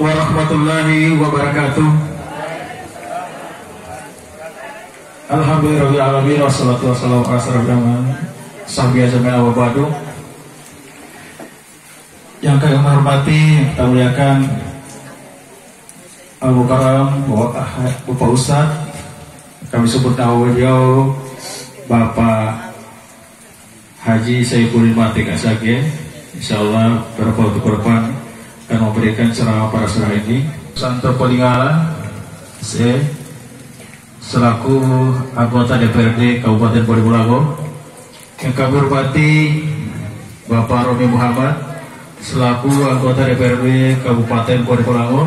warahmatullahi wabarakatuh. Alhamdulillahirabbil alamin wassalatu wassalamu ala asyrofil anbiya'i wa ba'du. Yang kami hormati, kita muliakan Al Mukarram Bapak Ustaz, kami sebut nama beliau Bapak Haji Saifuddin Matik Asage. Insyaallah beberapa waktu ke depan akan memberikan ceramah pada sore ini. Santo Polingala, saya selaku anggota DPRD Kabupaten Bojonegoro. Yang kami hormati Bapak Romi Muhammad selaku anggota DPRD Kabupaten Bojonegoro.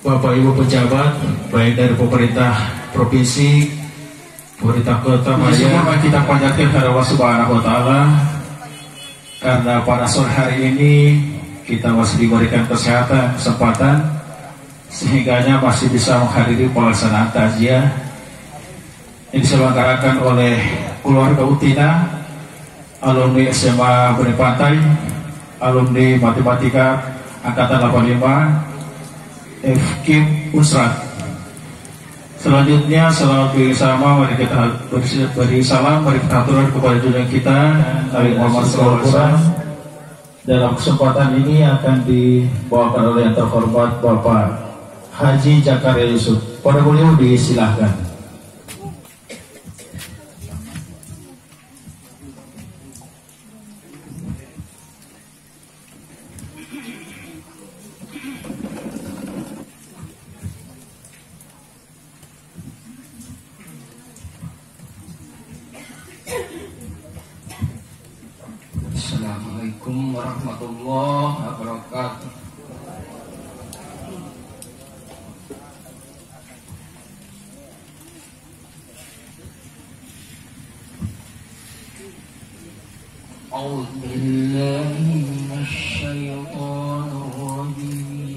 Bapak Ibu pejabat baik dari pemerintah provinsi, pemerintah kota, semua kita panjatkan kepada Allah Subhanahu wa taala karena pada sore hari ini kita masih diberikan kesempatan sehingganya masih bisa menghadiri pelaksanaan takziah yang diselenggarakan oleh keluarga Utina, alumni SMA Bone Pantai, alumni Matematika Angkatan 85, FKIM Unsrat. Selanjutnya salawat bersama, mari kita beri salam, mari kita aturkan kepada junjungan kita Nabi Muhammad SAW. Dalam kesempatan ini akan dibawakan oleh yang terhormat Bapak Haji Zakaria Yusuf. Pada beliau disilahkan. Assalamualaikum warahmatullahi wabarakatuh. A'udzu billahi minasyaitonir rajim.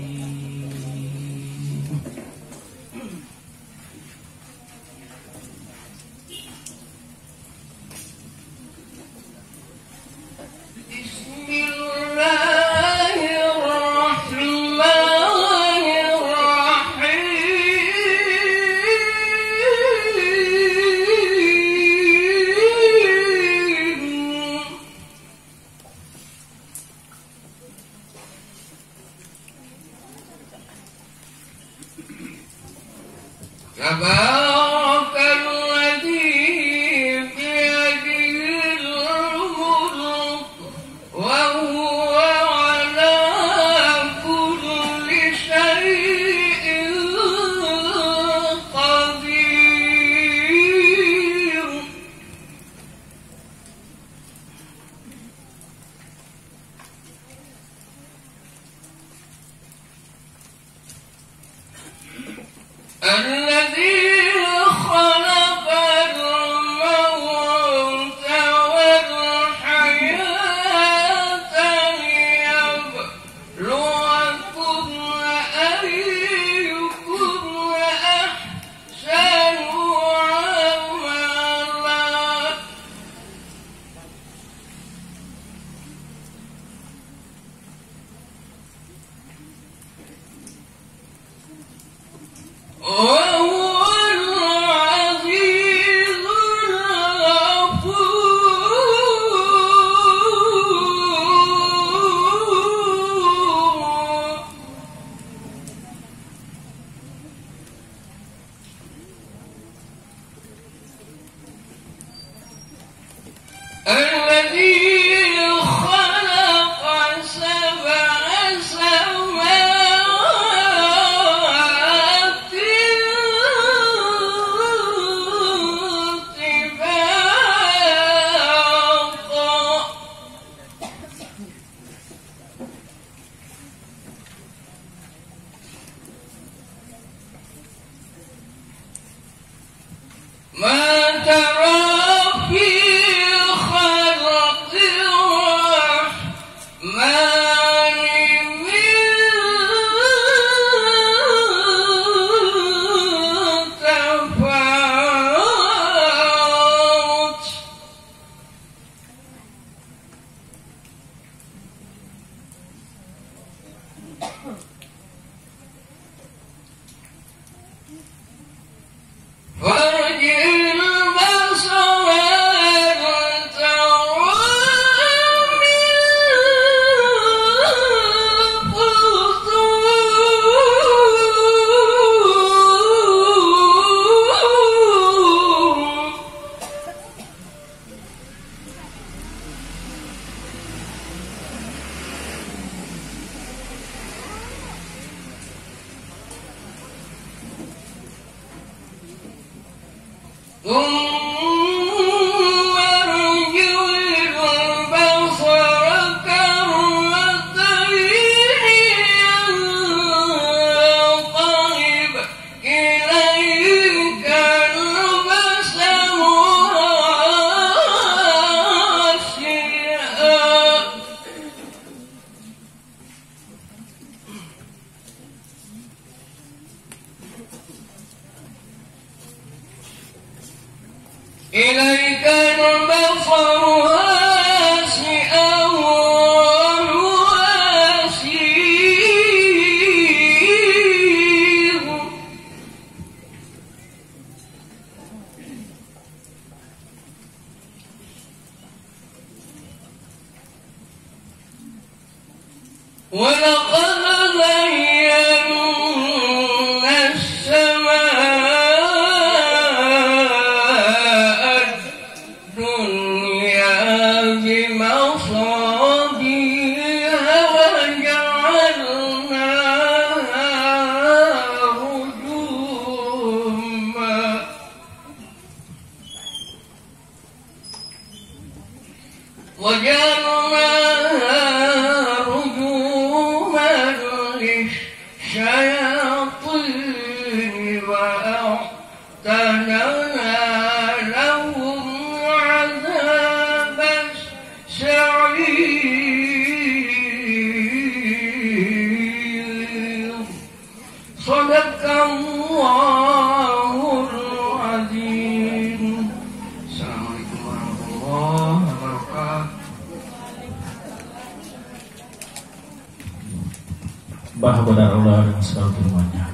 Bah benar Allah dan segala firman-Nya.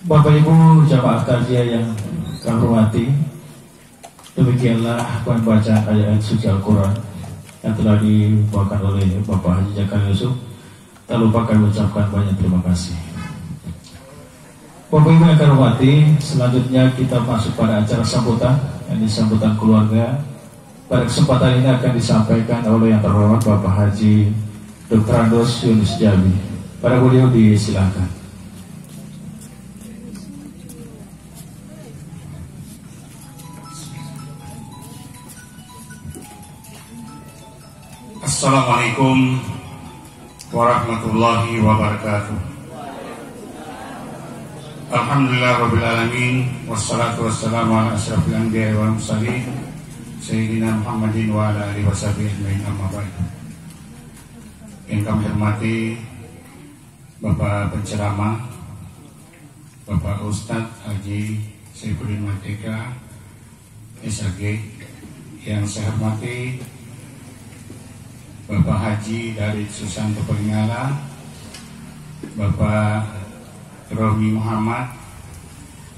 Bapak Ibu jamaah takziah yang kami hormati, demikianlah pembacaan ayat suci Al-Quran yang telah dibawakan oleh Bapak Haji Jakar Yusuf. Tak lupa kami ucapkan banyak terima kasih. Bapak Ibu yang kami hormati, selanjutnya kita masuk pada acara sambutan, yang sambutan keluarga. Pada kesempatan ini akan disampaikan oleh yang terhormat Bapak Haji Dr. Andos Yunus Jabi. Para beliau disilakan. Assalamualaikum warahmatullahi wabarakatuh. Alhamdulillah rabbil alamin, wassalatu wassalamu ala asyrafil anbiya'i wal mursalin sayyidina Muhammadin wa ala alihi washabihi ajmain, amma ba'd. Yang kami hormati Bapak penceramah, Bapak Ustadz Haji Saifuddin Manteka SAG, yang saya hormati Bapak Haji dari Susanto Penggala, Bapak Romi Muhammad,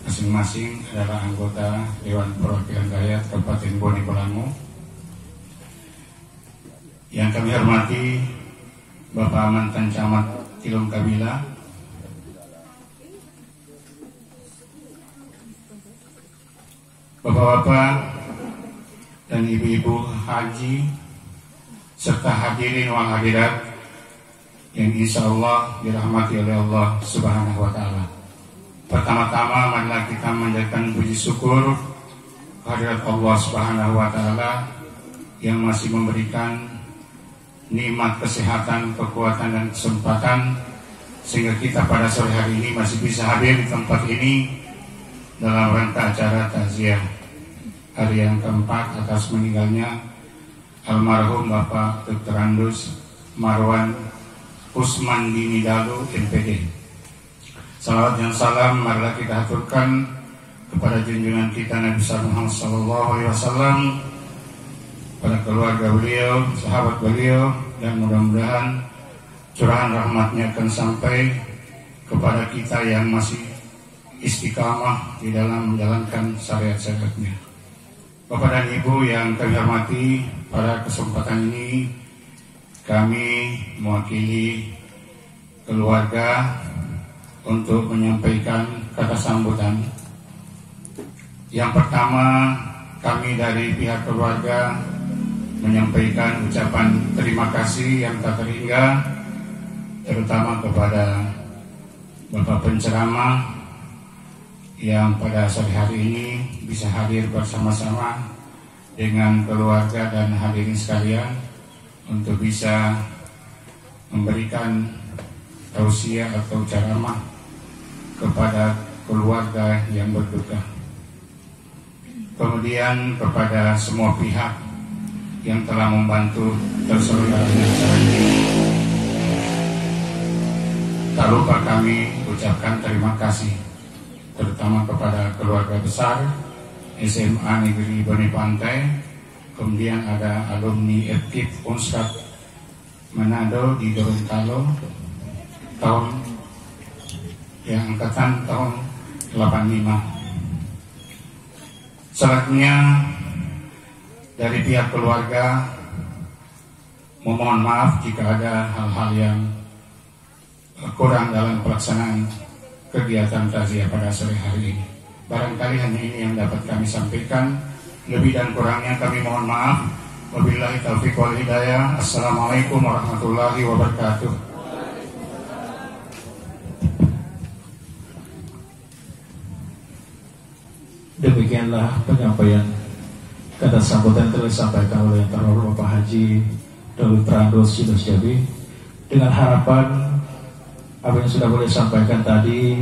masing-masing adalah anggota Dewan Perwakilan Rakyat Kabupaten Bone Bolango. Yang kami hormati Bapak mantan Camat Ilung Kabila, Bapak-bapak dan ibu-ibu haji serta hadirin wal hadirat yang insya Allah dirahmati oleh Allah Subhanahu wa Ta'ala. Pertama-tama marilah kita menjadikan puji syukur kehadirat Allah Subhanahu wa Ta'ala yang masih memberikan nikmat kesehatan, kekuatan dan kesempatan sehingga kita pada sore hari ini masih bisa hadir di tempat ini dalam rangka acara takziah hari yang keempat atas meninggalnya almarhum Bapak Dr. Andos Marwan Usman Dini Dalu MPD. Salawat dan salam marilah kita aturkan kepada junjungan kita Nabi Muhammad SAW, pada keluarga beliau, sahabat beliau, dan mudah-mudahan curahan rahmatnya akan sampai kepada kita yang masih istiqamah di dalam menjalankan syariat-syariatnya. Bapak dan Ibu yang kami hormati, pada kesempatan ini kami mewakili keluarga untuk menyampaikan kata sambutan. Yang pertama, kami dari pihak keluarga menyampaikan ucapan terima kasih yang tak terhingga, terutama kepada Bapak penceramah yang pada sore hari ini bisa hadir bersama-sama dengan keluarga dan hadirin sekalian untuk bisa memberikan tausiah atau ceramah kepada keluarga yang berduka. Kemudian kepada semua pihak yang telah membantu terselenggaranya acara ini, tak lupa kami ucapkan terima kasih terutama kepada keluarga besar SMA Negeri Bone Pantai, kemudian ada alumni FKIP Unskad Manado di Gorontalo tahun yang angkatan tahun 85. Selanjutnya dari pihak keluarga memohon maaf jika ada hal-hal yang kurang dalam pelaksanaan kegiatan takziah pada sore hari ini. Barangkali hanya ini yang dapat kami sampaikan. Lebih dan kurangnya kami mohon maaf. Wabillahi taufiq wal hidayah. Assalamualaikum warahmatullahi wabarakatuh. Demikianlah penyampaian kata sambutan telah disampaikan oleh yang terhormat Bapak Haji Dawud Prandos Yunus Jabi, dengan harapan apa yang sudah boleh sampaikan tadi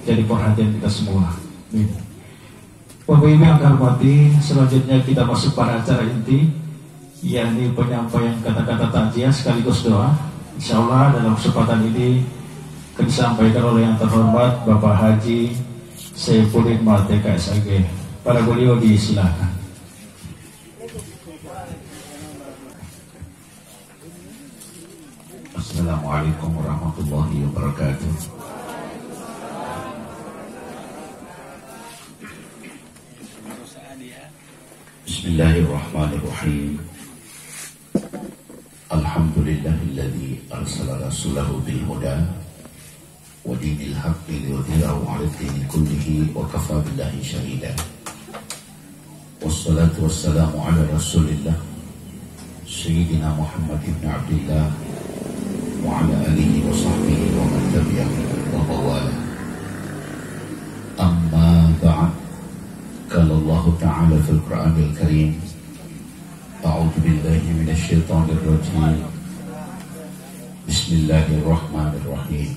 jadi perhatian kita semua. Bapak Ibu yang kami hormati, selanjutnya kita masuk pada acara inti, yakni penyampaian kata-kata takziah sekaligus doa. Insya Allah dalam kesempatan ini akan disampaikan oleh yang terhormat Bapak Haji Saifuddin Mardeka SAG. Para beliau disilakan. Assalamualaikum warahmatullahi wabarakatuh. Bismillahirrahmanirrahim. Alhamdulillahilladzi arsala rasulahu bil huda wa dinil haqqi liyudhhirahu 'ala ad-dini kullihi wa kafa billahi shahida. Wassalatu wassalamu ala Rasulillah Sayyidina Muhammad ibn Abdillah wa ala alihi wa sahbihi wa man tabi'ahu wa mawala. Amma ba'd. Qala Allah Ta'ala fil Qur'anil Karim, A'udzu billahi minasy syaithanir rajim. Bismillahirrahmanirrahim.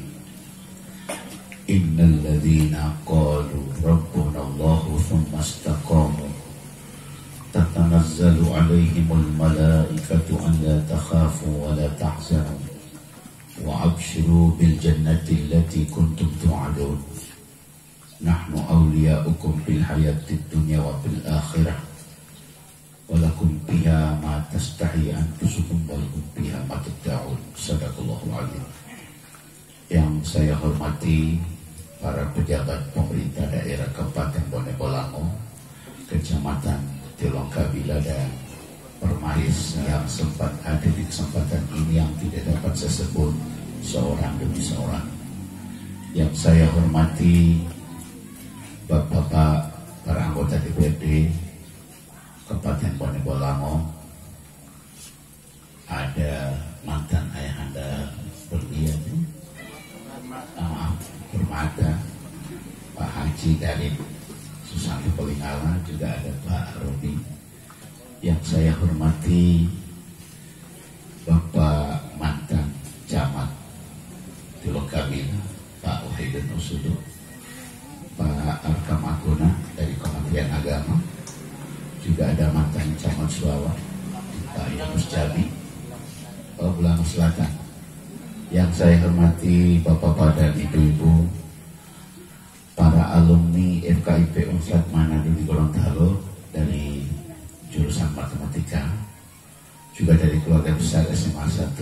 Innal ladzina qalu rabbuna Allah tsumma istaqamu tatanazzalu 'alaihimul malaikatu an la takhafu wa la tahzanu wa abshiru bil jannati allati kuntum tu'adun. Nahnu awliya'ukum fil hayatid dunya wa fil akhirah wa lakum fiha ma tastahi anfusukum wa lakum fiha ma tad'un. Sadaqallahul azim. Yang saya hormati para pejabat pemerintah daerah Kabupaten Bone Bolango, Kecamatan Tilong Kabila dan Permaris yang sempat ada di kesempatan ini yang tidak dapat saya sebut seorang demi seorang. Yang saya hormati Bapak-bapak para anggota DPRD Kabupaten Bone Bolango, ada mantan ayahanda berlian Permata, Pak Haji dari Susanti Polingala, juga ada Pak Robi. Yang saya hormati Bapak mantan camat Tilong Kabila, Pak Wahidun Usudu, Pak Arkam Aguna dari Kementerian Agama, juga ada mantan camat Suawa, Pak Yunus Jabi, Pak Bolango Selatan. Yang saya hormati Bapak-bapak dan Ibu-ibu, para alumni FKIP Unskad Manado di Gorontalo dari jurusan matematika, juga dari keluarga besar SMA 1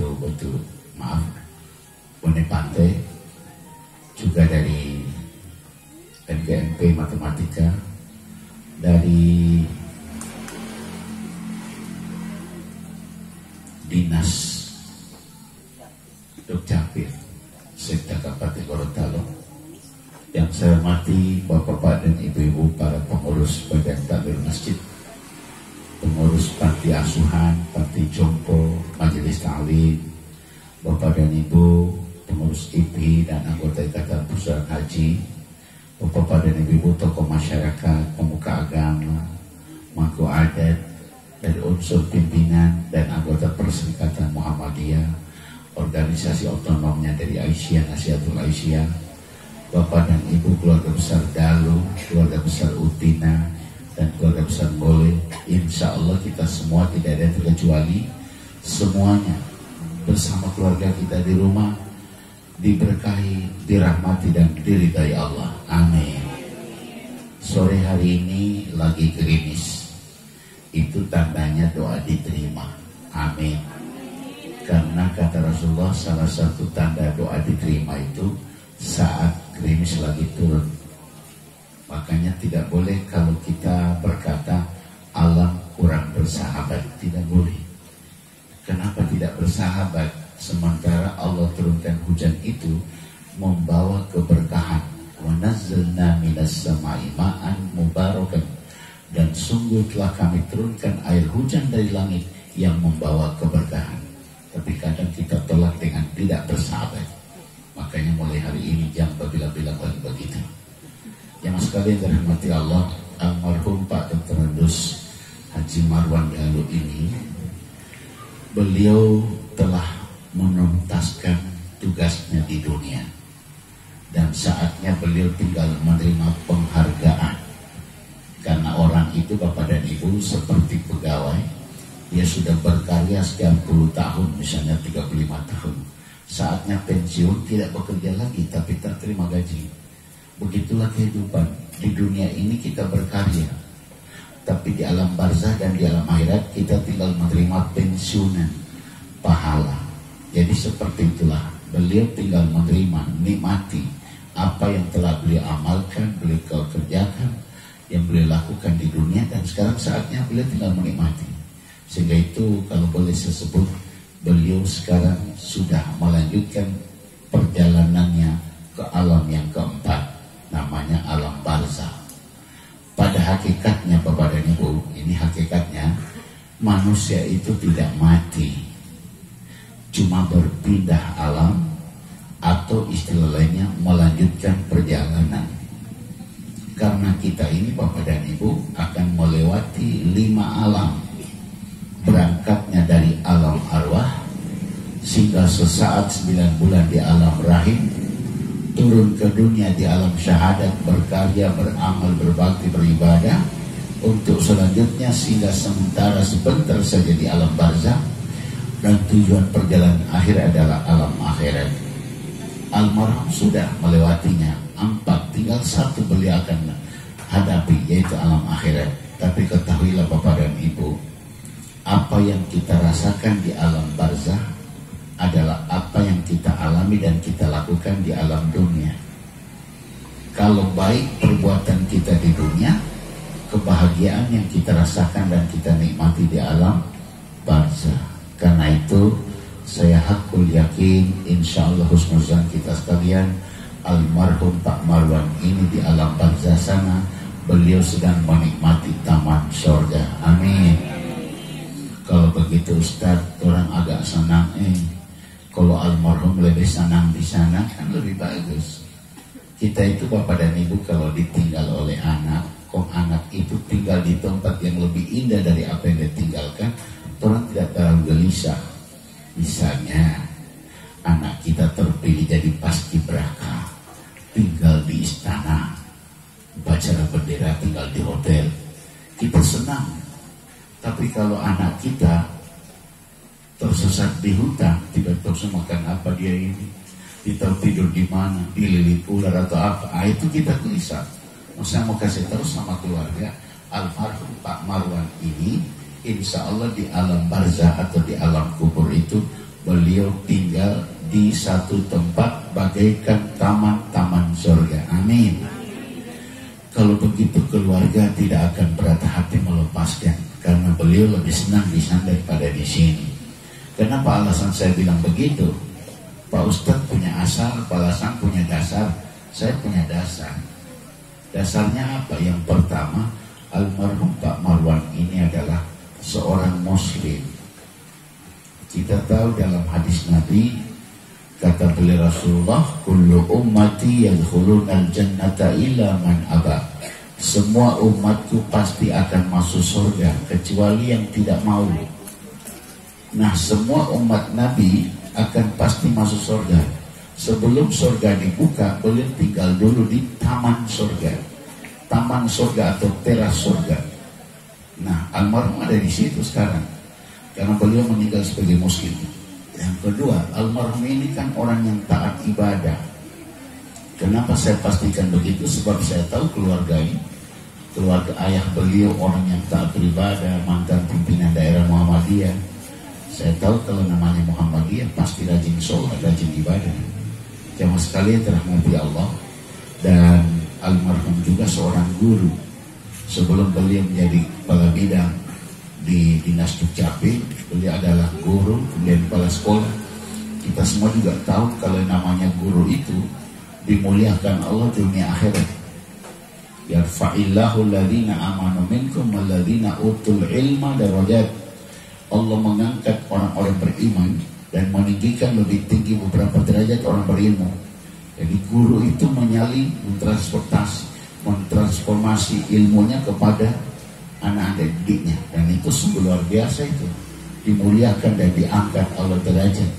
Bone Pantai, juga dari NGMP Matematika dari Dinas Dukcapil Sekda Kabupaten Gorontalo. Yang saya hormati Bapak-bapak dan Ibu-ibu para pengurus Badan Takmir Masjid, pengurus panti asuhan, panti jompo, majelis ta'lim, Bapak dan Ibu pengurus IP dan anggota Ikatan Persaudaraan Haji, Bapak dan Ibu tokoh masyarakat, pemuka agama, mangku adat, dari unsur pimpinan dan anggota Perserikatan Muhammadiyah, organisasi otonomnya dari Aisyah, Nasihatul Aisyah, Bapak dan Ibu keluarga besar Dalu, keluarga besar Utina, dan keluarga besar Boleh. Insya Allah kita semua tidak ada yang terkecuali, semuanya bersama keluarga kita di rumah diberkahi, dirahmati dan diridai Allah. Amin. Sore hari ini lagi gerimis, itu tandanya doa diterima. Amin. Karena kata Rasulullah, salah satu tanda doa diterima itu saat gerimis lagi turun. Makanya tidak boleh kalau kita berkata alam kurang bersahabat, tidak boleh. Kenapa tidak bersahabat? Sementara Allah turunkan hujan itu membawa keberkahan. Wa nazzalna minas sama'i ma'an mubarakan, dan sungguh telah kami turunkan air hujan dari langit yang membawa keberkahan. Tapi kadang kita tolak dengan tidak bersahabat. Makanya mulai hari ini jangan bilang lagi begitu. Yang sekalian dirahmati Allah, almarhum Pak Dr. Randus Haji Marwan Dalu ini, beliau telah menuntaskan tugasnya di dunia, dan saatnya beliau tinggal menerima penghargaan. Karena orang itu Bapak dan Ibu seperti pegawai, dia sudah berkarya sekian puluh tahun, misalnya 35 tahun. Saatnya pensiun, tidak bekerja lagi, tapi tak terima gaji. Begitulah kehidupan. Di dunia ini kita berkarya, tapi di alam barzah dan di alam akhirat kita tinggal menerima pensiunan pahala. Jadi seperti itulah, beliau tinggal menerima, nikmati apa yang telah beliau amalkan, beliau kerjakan, yang beliau lakukan di dunia, dan sekarang saatnya beliau tinggal menikmati. Sehingga itu kalau boleh saya sebut, beliau sekarang sudah melanjutkan perjalanannya ke alam yang keempat, namanya alam barzah. Pada hakikatnya Bapak dan Ibu, ini hakikatnya manusia itu tidak mati, cuma berpindah alam, atau istilah lainnya melanjutkan perjalanan. Karena kita ini Bapak dan Ibu akan melewati 5 alam. Berangkatnya dari alam arwah, sehingga sesaat 9 bulan di alam rahim, turun ke dunia di alam syahadat, berkarya, beramal, berbakti, beribadah, untuk selanjutnya sehingga sementara sebentar saja di alam barzah, dan tujuan perjalanan akhir adalah alam akhirat. Almarhum sudah melewatinya 4, tinggal 1 beliau akan hadapi, yaitu alam akhirat. Tapi ketahuilah Bapak dan Ibu, apa yang kita rasakan di alam barzah adalah apa yang kita alami dan kita lakukan di alam dunia. Kalau baik perbuatan kita di dunia, kebahagiaan yang kita rasakan dan kita nikmati di alam barzah. Karena itu saya hakul yakin, insya Allah husnuzan kita sekalian, almarhum Pak Marwan ini di alam barzah sana, beliau sedang menikmati taman surga. Amin. Kalau begitu Ustaz, orang agak senang, kalau almarhum lebih senang di sana kan lebih bagus. Kita itu Bapak dan Ibu kalau ditinggal oleh anak, kok anak itu tinggal di tempat yang lebih indah dari apa yang ditinggalkan, orang tidak terlalu gelisah. Misalnya anak kita terpilih jadi paskibraka, tinggal di istana, upacara bendera tinggal di hotel, kita senang. Tapi kalau anak kita tersesat di hutan, tidak tahu makan apa dia ini, kita tidur di mana, dililit ular atau apa, itu kita gelisah. Saya mau kasih tahu sama keluarga, almarhum Pak Marwan ini, insya Allah di alam barzah atau di alam kubur itu, beliau tinggal di satu tempat bagaikan taman-taman surga. Amin. Kalau begitu keluarga tidak akan berat hati melepaskan, karena beliau lebih senang di sana daripada di sini. Kenapa alasan saya bilang begitu? Pak Ustadz punya asal, Pak Hasan punya dasar, saya punya dasar. Dasarnya apa? Yang pertama, almarhum Pak Marwan ini adalah seorang muslim. Kita tahu dalam hadis Nabi, kata beliau Rasulullah, kullu ummati yadkhulunal jannata illa man aba. Semua umatku pasti akan masuk surga kecuali yang tidak mau. Nah, semua umat Nabi akan pasti masuk surga. Sebelum surga dibuka, beliau tinggal dulu di taman surga. Taman surga atau teras surga. Nah, almarhum ada di situ sekarang karena beliau meninggal sebagai muslim. Yang kedua, almarhum ini kan orang yang taat ibadah. Kenapa saya pastikan begitu? Sebab saya tahu keluarga ini, keluarga ayah beliau orang yang taat beribadah, mantan pimpinan daerah Muhammadiyah. Saya tahu kalau namanya Muhammadiyah pasti rajin sholat, rajin ibadah. Jamaah sekalian dirahmati Allah. Dan almarhum juga seorang guru. Sebelum beliau menjadi kepala bidang di Dinas Dukcapil, beliau adalah guru, kemudian kepala sekolah. Kita semua juga tahu kalau namanya guru itu dimuliakan Allah dunia akhirat. Yarfa'illahu alladhina amanu minkum walladhina utul ilma darajat. Allah mengangkat orang-orang beriman dan meninggikan lebih tinggi beberapa derajat orang berilmu. Jadi guru itu menyalin, mentransformasi ilmunya kepada anak-anak didiknya, dan itu sungguh luar biasa, itu dimuliakan dan diangkat Allah derajat.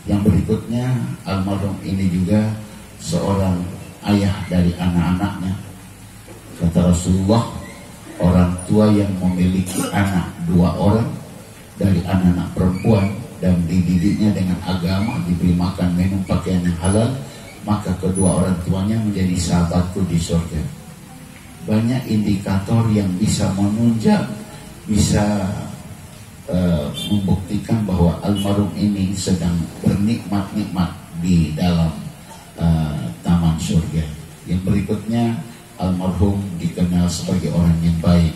Yang berikutnya, almarhum ini juga seorang ayah dari anak-anaknya. Kata Rasulullah, orang tua yang memiliki anak 2 orang dari anak-anak perempuan dan dididiknya dengan agama, diberi makan, minum, pakaian yang halal, maka kedua orang tuanya menjadi sahabatku di surga. Banyak indikator yang bisa menunjang, bisa membuktikan bahwa almarhum ini sedang bernikmat-nikmat di dalam taman surga. Yang berikutnya, almarhum dikenal sebagai orang yang baik.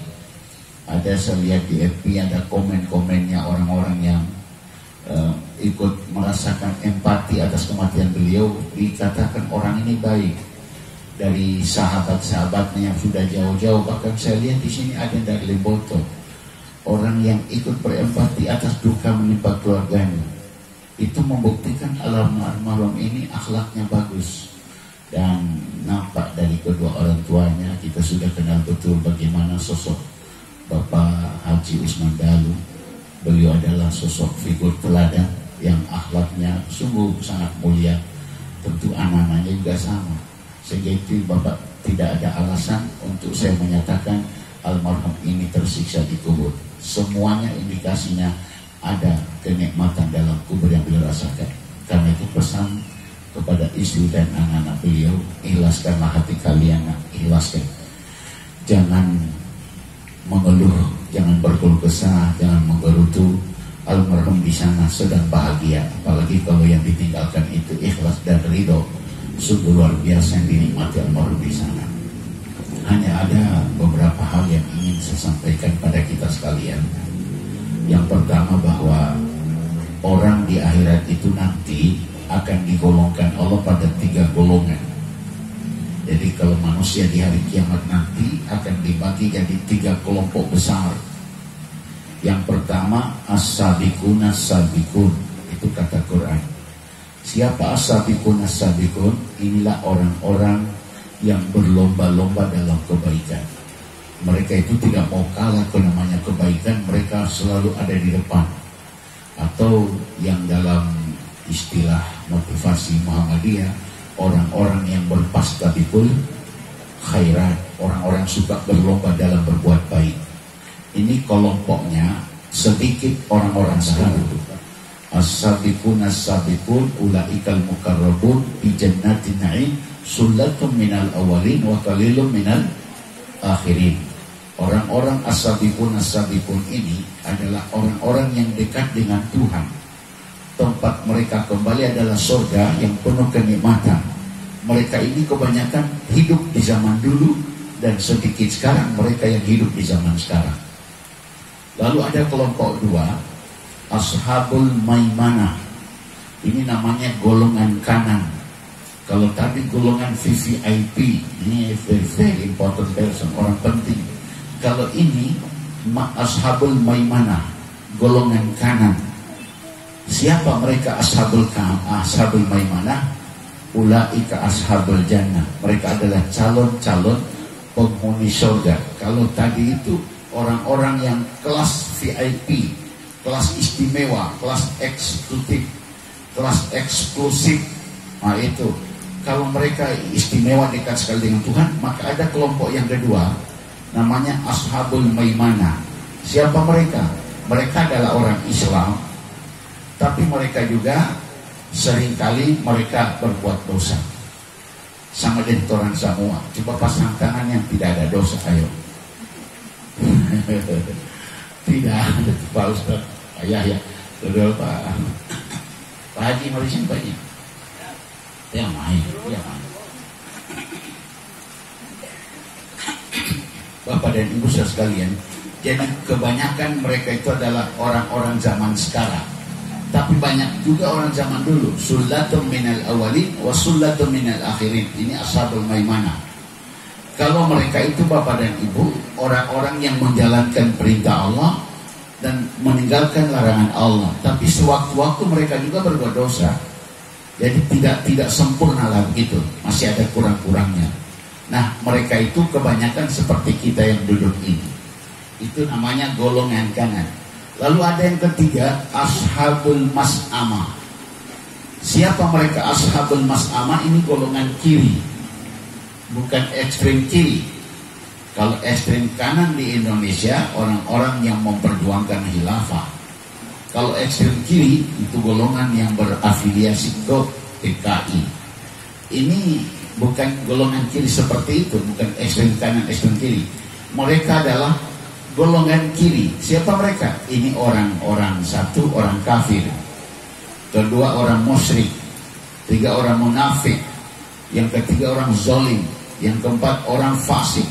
Ada, saya lihat di FB ada komen-komennya orang-orang yang ikut merasakan empati atas kematian beliau. Dikatakan orang ini baik. Dari sahabat-sahabatnya yang sudah jauh-jauh, bahkan saya lihat di sini ada dari Lemboto, orang yang ikut berempati atas duka menimpa keluarganya. Itu membuktikan almarhum ini akhlaknya bagus. Dan nampak dari kedua orang tuanya, kita sudah kenal betul bagaimana sosok Bapak Haji Usman Dalu. Beliau adalah sosok figur teladan yang akhlaknya sungguh sangat mulia. Tentu anak-anaknya juga sama. Sehingga itu Bapak tidak ada alasan untuk saya menyatakan almarhum ini tersiksa di kubur. Semuanya indikasinya ada kenikmatan dalam kubur yang beliau rasakan. Karena itu pesan kepada istri dan anak-anak beliau, ikhlaskanlah hati kalian, ikhlaskan. Jangan mengeluh, jangan berkeluh kesah, jangan menggerutu. Almarhum di sana sedang bahagia, apalagi kalau yang ditinggalkan itu ikhlas dan ridho. Sungguh luar biasa yang dinikmati almarhum di sana. Hanya ada beberapa hal yang ingin saya sampaikan pada kita sekalian. Yang pertama, bahwa orang di akhirat itu nanti akan digolongkan Allah pada 3 golongan. Jadi kalau manusia di hari kiamat nanti akan dibagi jadi 3 kelompok besar. Yang pertama, as-sabiqun as-sabiqun, itu kata Quran. Siapa as-sabiqun as-sabiqun? Inilah orang-orang yang berlomba-lomba dalam kebaikan. Mereka itu tidak mau kalah ke namanya kebaikan, mereka selalu ada di depan. Atau yang dalam istilah motivasi Muhammadiyah, orang-orang yang berfastabiqul khairat, orang-orang suka berlomba dalam berbuat baik. Ini kelompoknya sedikit orang-orang sekarang. As-sabiqun as-sabiqun ulaikal mukarrabun fi jannatin na'im sullatun minal awalin wa qalilun minal akhirin. Orang-orang as-sabiqun as-sabiqun ini adalah orang-orang yang dekat dengan Tuhan. Tempat mereka kembali adalah surga yang penuh kenikmatan. Mereka ini kebanyakan hidup di zaman dulu dan sedikit sekarang mereka yang hidup di zaman sekarang. Lalu ada kelompok dua, Ashabul Maimanah. Ini namanya golongan kanan. Kalau tadi golongan VVIP, ini very important person, orang penting. Kalau ini Ashabul Maimanah, golongan kanan. Siapa mereka Ashabul Maimanah? Ulaika Ashabul Jannah. Mereka adalah calon-calon penghuni surga. Kalau tadi itu orang-orang yang kelas VIP, kelas istimewa, kelas eksekutif, kelas eksklusif. Nah itu, kalau mereka istimewa dekat sekali dengan Tuhan, maka ada kelompok yang kedua, namanya Ashabul Maimanah. Siapa mereka? Mereka adalah orang Islam, tapi mereka juga seringkali mereka berbuat dosa. Sama dengan orang semua. Coba pasang tangan yang tidak ada dosa, ayo. Tidak ada, Pak Ustaz. Ya. Betul, Pak Haji, mari sini Pak Haji. Ya main. Bapak dan Ibu sekalian, jadi kebanyakan mereka itu adalah orang-orang zaman sekarang. Tapi banyak juga orang zaman dulu. Sullatun minal awalin wa sullatun minal akhirin. Ini Ashabul Maimanah. Kalau mereka itu Bapak dan Ibu, orang-orang yang menjalankan perintah Allah dan meninggalkan larangan Allah. Tapi sewaktu-waktu mereka juga berbuat dosa. Jadi tidak sempurna lah begitu. Masih ada kurang-kurangnya. Nah, mereka itu kebanyakan seperti kita yang duduk ini. Itu namanya golongan kanan. Lalu ada yang ketiga, Ashabul Mas'amah. Siapa mereka Ashabul Mas'amah? Ini golongan kiri, bukan ekstrem kiri. Kalau ekstrem kanan di Indonesia, orang-orang yang memperjuangkan khilafah. Kalau ekstrem kiri, itu golongan yang berafiliasi ke PKI. Ini bukan golongan kiri seperti itu, bukan ekstrem kanan, ekstrem kiri. Mereka adalah golongan kiri. Siapa mereka? Ini orang-orang, satu orang kafir, kedua orang musyrik, tiga orang munafik, yang ketiga orang zalim, yang keempat orang fasik.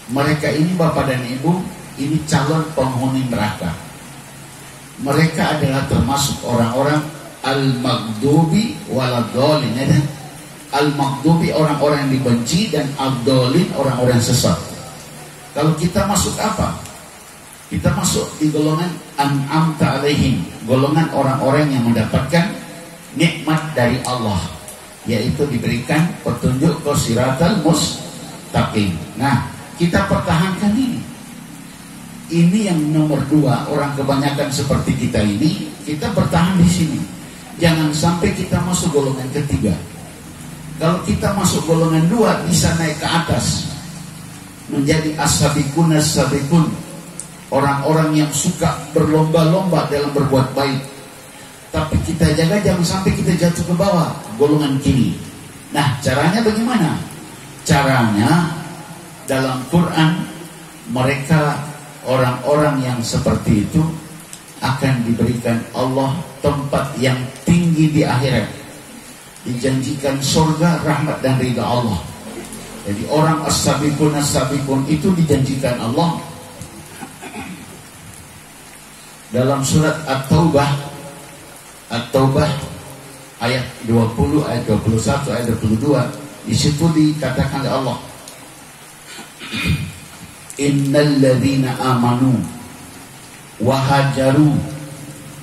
Mereka ini Bapak dan Ibu, ini calon penghuni neraka. Mereka adalah termasuk orang-orang al-maghdubi waladhdallin. Al-maghdubi orang-orang yang dibenci, dan ad-dallin orang-orang sesat. Kalau kita masuk apa? Kita masuk di golongan an'amta alaihim, golongan orang-orang yang mendapatkan nikmat dari Allah, yaitu diberikan petunjuk ke siratal mustaqim. Nah, kita pertahankan ini. Ini yang nomor dua, orang kebanyakan seperti kita ini, kita bertahan di sini. Jangan sampai kita masuk golongan ketiga. Kalau kita masuk golongan dua, bisa naik ke atas menjadi as-sabiqun as-sabiqun, orang-orang yang suka berlomba-lomba dalam berbuat baik. Tapi kita jaga jangan sampai kita jatuh ke bawah, golongan kiri. Nah, caranya bagaimana? Caranya dalam Quran, mereka orang-orang yang seperti itu akan diberikan Allah tempat yang tinggi di akhirat. Dijanjikan surga, rahmat dan ridha Allah. Jadi orang as-sabiqun as-sabiqun itu dijanjikan Allah dalam surat At-Taubah ayat 20, ayat 21, ayat 22. Di situ dikatakan oleh Allah, innal ladzina amanu wa hajaru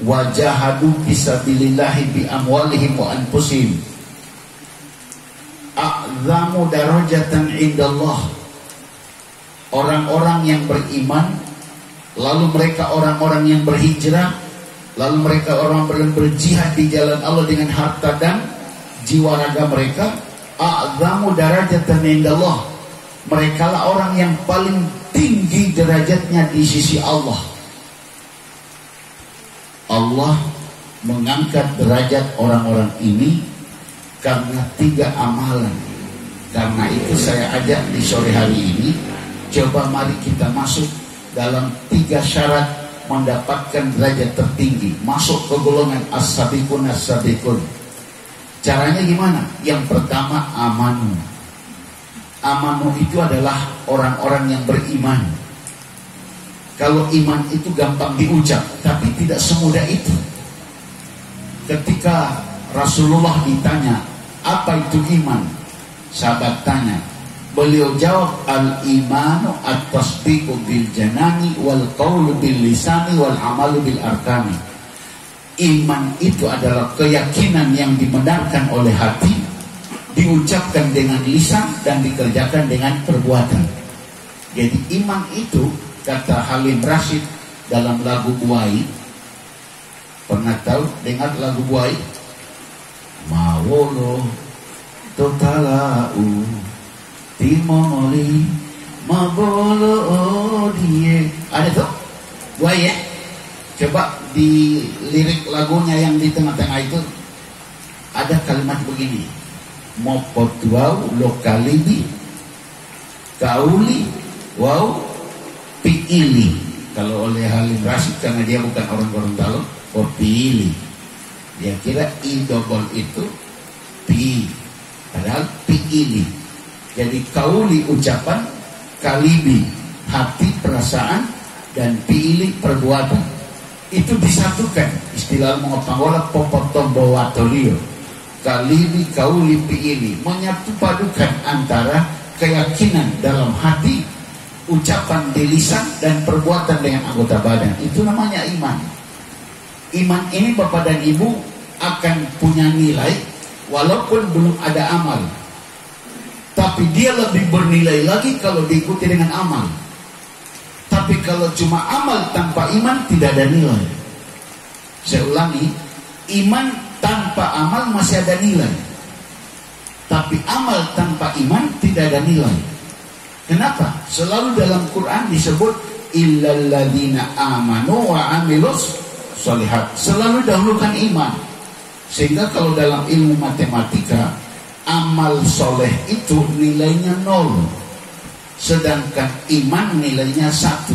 wa jahadu fisabilillahi bi amwalihim wa anfusihim a'zamu darajatan indallah. Orang-orang yang beriman, lalu mereka orang-orang yang berhijrah, lalu mereka orang-orang berjihad di jalan Allah dengan harta dan jiwa raga mereka, a'zamu darajatan indallah. Mereka lah orang yang paling tinggi derajatnya di sisi Allah. Allah mengangkat derajat orang-orang ini karena 3 amalan. Karena itu saya ajak di sore hari ini, coba mari kita masuk dalam 3 syarat mendapatkan derajat tertinggi, masuk ke golongan as-sabiqun as-sabiqun. Caranya gimana? Yang pertama, amanu. Amanu itu adalah orang-orang yang beriman. Kalau iman itu gampang diucap, tapi tidak semudah itu. Ketika Rasulullah ditanya, apa itu iman? Sahabat tanya, beliau jawab, al-imanu at-tasdiqu bil janani wal qawlu bil lisani wal amalu bil arkani. Iman itu adalah keyakinan yang dibenarkan oleh hati, diucapkan dengan lisan dan dikerjakan dengan perbuatan. Jadi iman itu, kata Halim Rashid dalam lagu Buai, pernah tahu dengar lagu Buai? Mawolo totalau timoli mabolo die. Ada tuh Buai ya? Coba di lirik lagunya yang di tengah-tengah itu ada kalimat begini, mopotuau lokalibi kauli wow piili. Kalau oleh Halim Rashid, karena dia bukan orang Gorontalo, piili. Dia kira i double itu pi, padahal piili. Jadi kauli ucapan, kalibi hati perasaan, dan piili perbuatan. Itu disatukan, istilah mengopanggola popotombo watolio, kalibi kauli piili, menyatu padukan antara keyakinan dalam hati, ucapan di lisan, dan perbuatan dengan anggota badan. Itu namanya iman. Iman ini Bapak dan Ibu akan punya nilai walaupun belum ada amal, tapi dia lebih bernilai lagi kalau diikuti dengan amal. Tapi kalau cuma amal tanpa iman tidak ada nilai. Saya ulangi, iman tanpa amal masih ada nilai, tapi amal tanpa iman tidak ada nilai. Kenapa? Selalu dalam Quran disebut illalladzina amanu wa amilus sholihat. Selalu dahulukan iman. Sehingga kalau dalam ilmu matematika, amal soleh itu nilainya 0, sedangkan iman nilainya 1.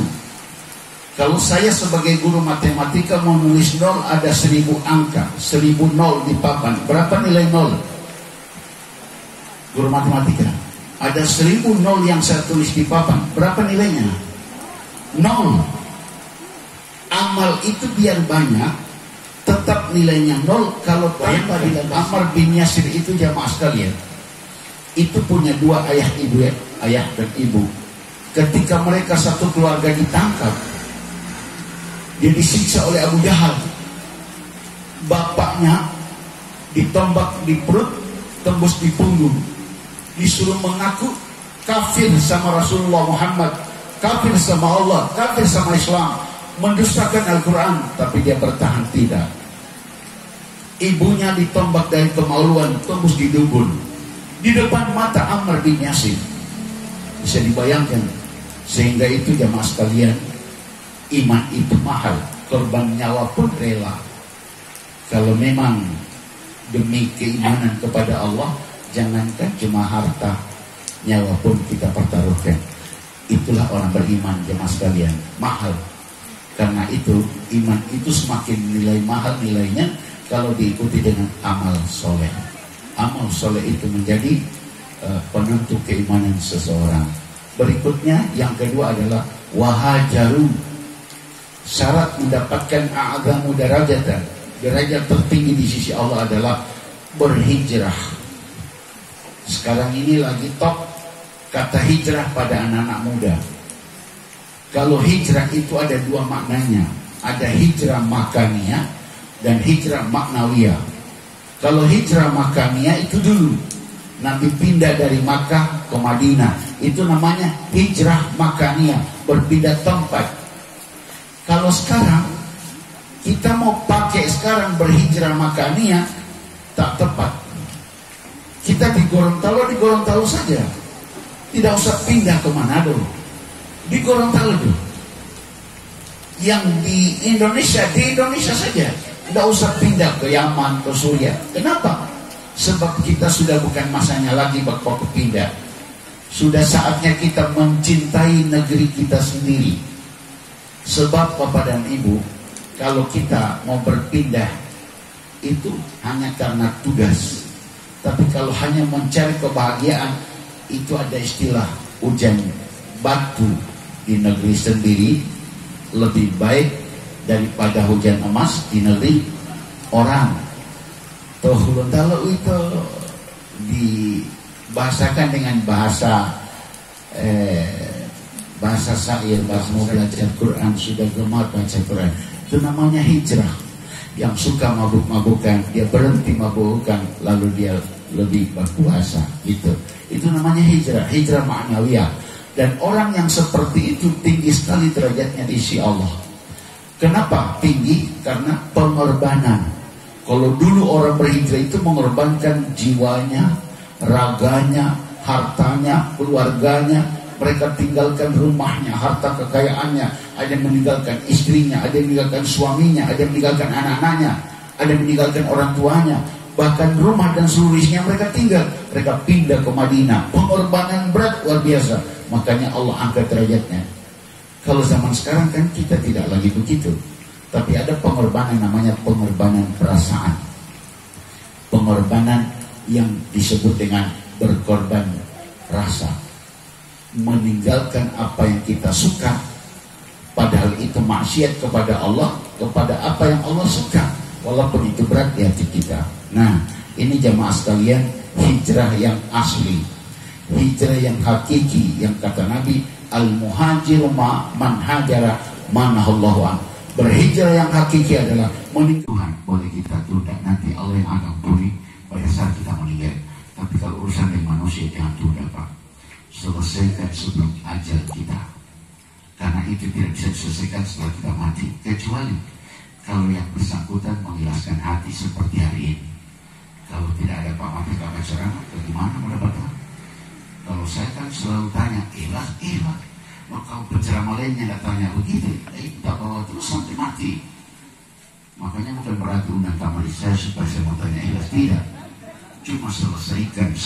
Kalau saya sebagai guru matematika mau nulis 0, ada 1000 angka, 1000 nol di papan. Berapa nilai 0? Guru matematika, ada 1000 nol yang saya tulis di papan. Berapa nilainya? 0. Amal itu biar banyak, tetap nilainya 0 kalau tanpa nilai. Ammar bin Yasir itu jamaah sekalian, itu punya 2 ayah ibu ya, ayah dan ibu. Ketika mereka satu keluarga ditangkap, dia disiksa oleh Abu Jahal. Bapaknya ditombak di perut, tembus di punggung, disuruh mengaku kafir sama Rasulullah Muhammad, kafir sama Allah, kafir sama Islam, mendustakan Al-Quran, tapi dia bertahan tidak. Ibunya ditombak dari kemaluan, tembus di dubur, di depan mata Ammar bin Yasir. Bisa dibayangkan. Sehingga itu jamaah sekalian, iman itu mahal, korban nyawa pun rela. Kalau memang demi keimanan kepada Allah, jangankan cuma harta, nyawa pun kita pertaruhkan. Itulah orang beriman jemaah sekalian, mahal. Karena itu iman itu semakin nilai mahal nilainya kalau diikuti dengan amal soleh. Amal soleh itu menjadi penentu keimanan seseorang. Berikutnya yang kedua adalah wahajaru. Syarat mendapatkan a'zamu darajatan, derajat tertinggi di sisi Allah adalah berhijrah. Sekarang ini lagi top kata hijrah pada anak-anak muda. Kalau hijrah itu ada 2 maknanya, ada hijrah makaniyah dan hijrah maknawiyah. Kalau hijrah makaniyah itu dulu Nabi pindah dari Makkah ke Madinah, itu namanya hijrah makaniyah, berpindah tempat. Kalau sekarang kita mau pakai sekarang berhijrah makaniyah, tak tepat. Kita di Gorontalo saja, tidak usah pindah ke Manado, di Gorontalo tuh. Yang di Indonesia saja, tidak usah pindah ke Yaman, ke Suriah. Kenapa? Sebab kita sudah bukan masanya lagi bakal pindah. Sudah saatnya kita mencintai negeri kita sendiri. Sebab Bapak dan Ibu, kalau kita mau berpindah itu hanya karena tugas. Tapi kalau hanya mencari kebahagiaan, itu ada istilah hujan batu di negeri sendiri lebih baik daripada hujan emas di negeri orang. Toh kalau itu dibahasakan dengan bahasa syair, bahasa mau belajar Quran, sudah gemar baca Quran, itu namanya hijrah. Yang suka mabuk-mabukan, dia berhenti mabuk-mabukan, lalu dia lebih berpuasa, gitu. Itu namanya hijrah, hijrah ma'nawiyah. Dan orang yang seperti itu tinggi sekali derajatnya di sisi Allah. Kenapa tinggi? Karena pengorbanan. Kalau dulu orang berhijrah itu mengorbankan jiwanya, raganya, hartanya, keluarganya. Mereka tinggalkan rumahnya, harta kekayaannya. Ada yang meninggalkan istrinya, ada yang meninggalkan suaminya, ada yang meninggalkan anak-anaknya, ada yang meninggalkan orang tuanya. Bahkan rumah dan seluruh isinya mereka tinggal. Mereka pindah ke Madinah. Pengorbanan berat luar biasa. Makanya Allah angkat derajatnya. Kalau zaman sekarang kan kita tidak lagi begitu. Tapi ada pengorbanan namanya pengorbanan perasaan. Pengorbanan yang disebut dengan berkorban rasa. Meninggalkan apa yang kita suka, padahal itu maksiat kepada Allah, kepada apa yang Allah suka, walaupun itu berat di hati kita. Nah, ini jamaah sekalian, hijrah yang asli, hijrah yang hakiki, yang kata Nabi, al-muhajiru man hajara manahallahu an. Berhijrah yang hakiki adalah Tuhan boleh kita tunda, nanti Allah yang akan ampuni pada saat kita meninggal. Tapi kalau urusan dengan manusia jangan tunda, Pak. Selesaikan sebelum ajal kita, karena itu tidak bisa diselesaikan setelah kita mati, kecuali kalau yang bersangkutan mengikhlaskan hati seperti hari ini. Kalau tidak ada Pak Mafika ceramah, bagaimana mendapatkan? Kalau saya kan selalu tanya, ikhlas. Kalau penceramah lainnya tidak tanya begitu, kita bawa terus sampai mati. Makanya bukan berarti undang kamar saya supaya saya mau tanya ikhlas, tidak. Cuma selesaikan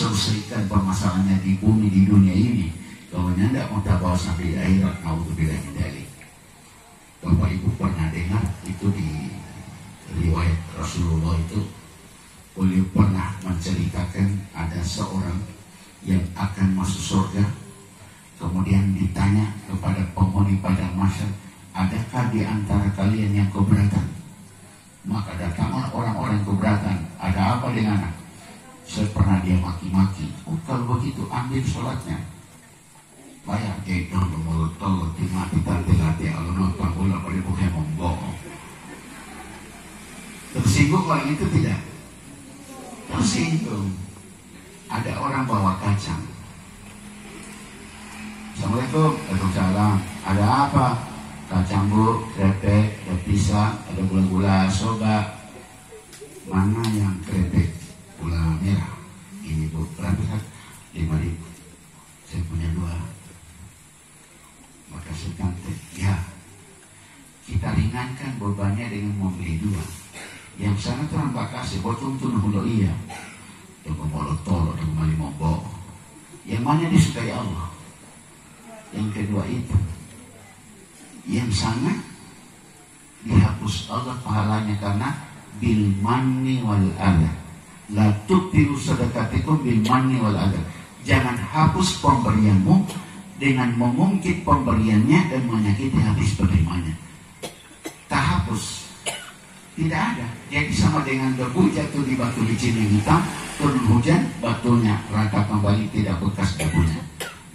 permasalahannya di bumi, di dunia ini. Kalau tidak mau bawa sampai akhirat, naudzubillah min dzalik. Bapak Ibu pernah dengar itu di riwayat Rasulullah itu, beliau pernah menceritakan ada seorang yang akan masuk surga. Kemudian ditanya kepada penghuni padang mahsyar, adakah di antara kalian yang keberatan? Maka datanglah orang-orang keberatan. Ada apa dengan anak? Saya pernah dia maki-maki. Kalau begitu ambil sholatnya. Bayar dia dong mulut tolong dimati tante hati Allah nonton bola pada bukan membohong. Tersinggung kalau itu tidak? Tersinggung. Ada orang bawa kacang. Assalamualaikum. Waalaikumsalam. Ada apa? Kacang bu, krepek, ada pisang, ada gula-gula, soba. Mana yang krepek? Gula merah. Ini bu, berapa kan? 5.000. Saya punya 2. Maka saya kata, ya, kita ringankan bebannya dengan membeli 2. Yang sana tuh orang bakasi, botol tuh nuhulo iya. Tunggu molot tolok, tunggu mali mombo. Yang mana disukai Allah? Yang kedua itu. Yang sana dihapus Allah pahalanya karena bil manni wal adha. La tubtilu sadaqatikum bil manni wal adha. Jangan hapus pemberianmu dengan mengungkit pemberiannya dan menyakiti habis penerimanya. Tak hapus. Tidak ada. Jadi sama dengan debu jatuh di batu licin yang hitam, turun hujan, batunya rata kembali, tidak bekas debunya.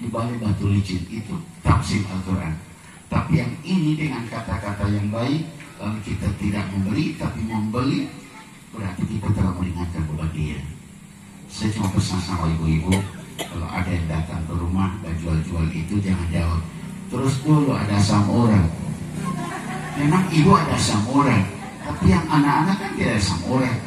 Di balik batu licin itu tafsir Al-Quran. Tapi yang ini dengan kata-kata yang baik, lalu kita tidak memberi tapi membeli, berarti kita telah meringankan beban dia. Saya cuma pesan sama ibu-ibu, kalau ada yang datang ke rumah dan jual-jual itu jangan jawab, terus dulu ada asam urat. Memang ibu ada asam urat, tapi yang anak-anak kan tidak ada asam urat.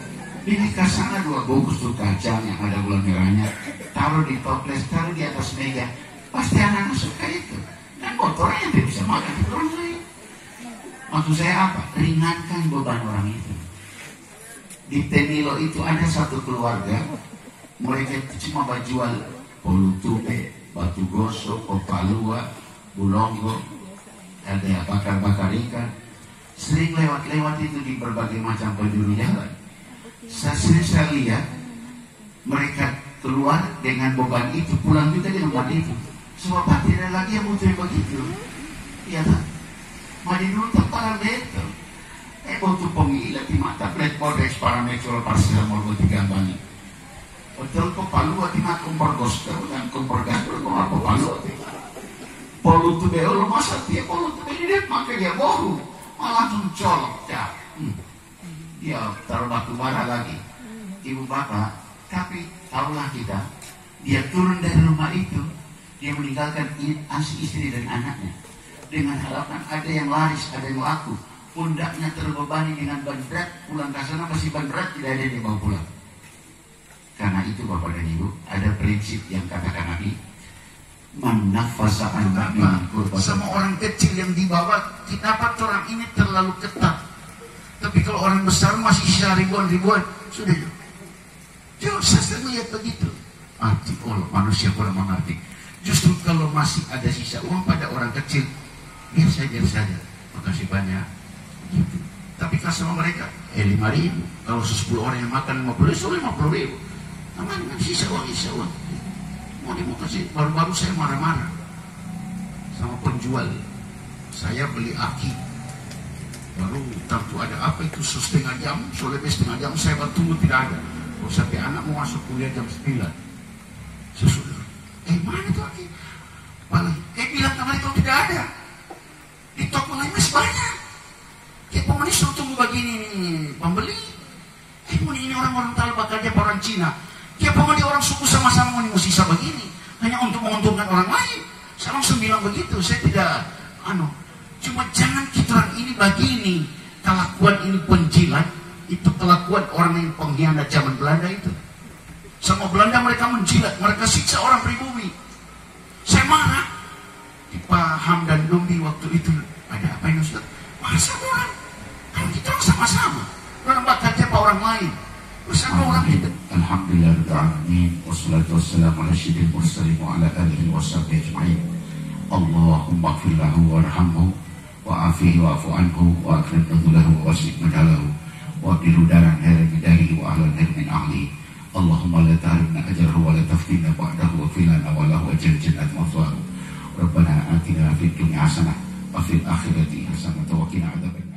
Binikah sana 2 bungkus tuh kacang yang ada gula merahnya, taruh di toples, taruh di atas meja, pasti anak-anak suka itu. Dan kotorannya tidak bisa makan di orang lain. Maksud saya apa? Ringankan beban orang itu. Di Tenilo itu ada satu keluarga, mereka cuma jual bolu tube, batu gosok, kopalua, bulonggo, ada bakar-bakar ikan. Sering lewat-lewat itu di berbagai macam penjuru jalan. Saya lihat mereka keluar dengan beban itu, pulang juga dengan beban itu. Sebab tidak ada lagi yang butuh yang begitu. Iya tak? Mari dulu terpalang betul. Butuh pemilah di mata plate kodex parameter parsial mau tiga bani. Betul kok palu di mata kompor goster dan kompor gator kok apa palu. Polu tu beo lo masa dia polu tu beo dia makan dia boru malah langsung colok dah. Dia taruh batu bara lagi. Ibu bapak, tapi tahulah kita, dia turun dari rumah itu, dia meninggalkan istri dan anaknya dengan harapan ada yang laris, ada yang laku. Pundaknya terbebani dengan ban berat, pulang ke sana masih ban berat, tidak ada yang dibawa pulang. Karena itu Bapak dan Ibu, ada prinsip yang katakan Nabi, man nafasa an mu'min kurban. Sama orang kecil yang dibawa, kenapa orang ini terlalu ketat? Tapi kalau orang besar masih sisa ribuan-ribuan, sudah itu. Jangan saya melihat begitu. Arti kalau manusia kurang mengerti. Justru kalau masih ada sisa uang pada orang kecil, biar saja. Makasih banyak. Gitu. Tapi kasih sama mereka 5.000. Kalau 10 orang yang makan 50.000, 50.000. Aman, sisa uang. Mau kasih. Baru-baru saya marah-marah sama penjual. Saya beli aki. Baru tentu ada apa itu setengah jam, lebih setengah jam saya tunggu tidak ada. Oh, sampai anak mau masuk kuliah jam 9. Sesudah. Mana itu aki? Bilang ke mereka tidak ada. Di toko lain masih banyak. Kita pemanis tunggu begini nih pembeli. Ini orang-orang talbak aja orang Cina. Dia pemanis orang suku sama-sama mau sisa begini. Hanya untuk menguntungkan orang lain. Saya langsung bilang begitu. Saya tidak cuma jangan kita orang ini begini. Kelakuan ini penjilat. Itu kelakuan orang yang pengkhianat zaman Belanda itu. Sama Belanda mereka menjilat. Mereka siksa orang pribumi. Saya marah. Di Pak Hamdan Lumbi waktu itu. Ada apa ini Ustaz? Masa orang? Kan kita sama-sama. Orang bakatnya apa orang lain? Bersama orang itu. Alhamdulillahirrahmanirrahim. Wassalatu wassalamu ala syidil mursalin wa ala alihi wa sahbihi ajma'in. Allahumma gfir lahu warhamhu wa afihi wa afu anhu wa akrim nuzulahu wa wasik madalahu wa biru daran hairan bidarihi wa ahlan hair min ahli. Allahumma la ta'arimna ajarhu wa la taftina ba'dahu wa filana wa lahu ajal jannat mafwaru. Rabbana atina fid dunya hasanah wa fil akhirati hasanah wa qina adzabannar.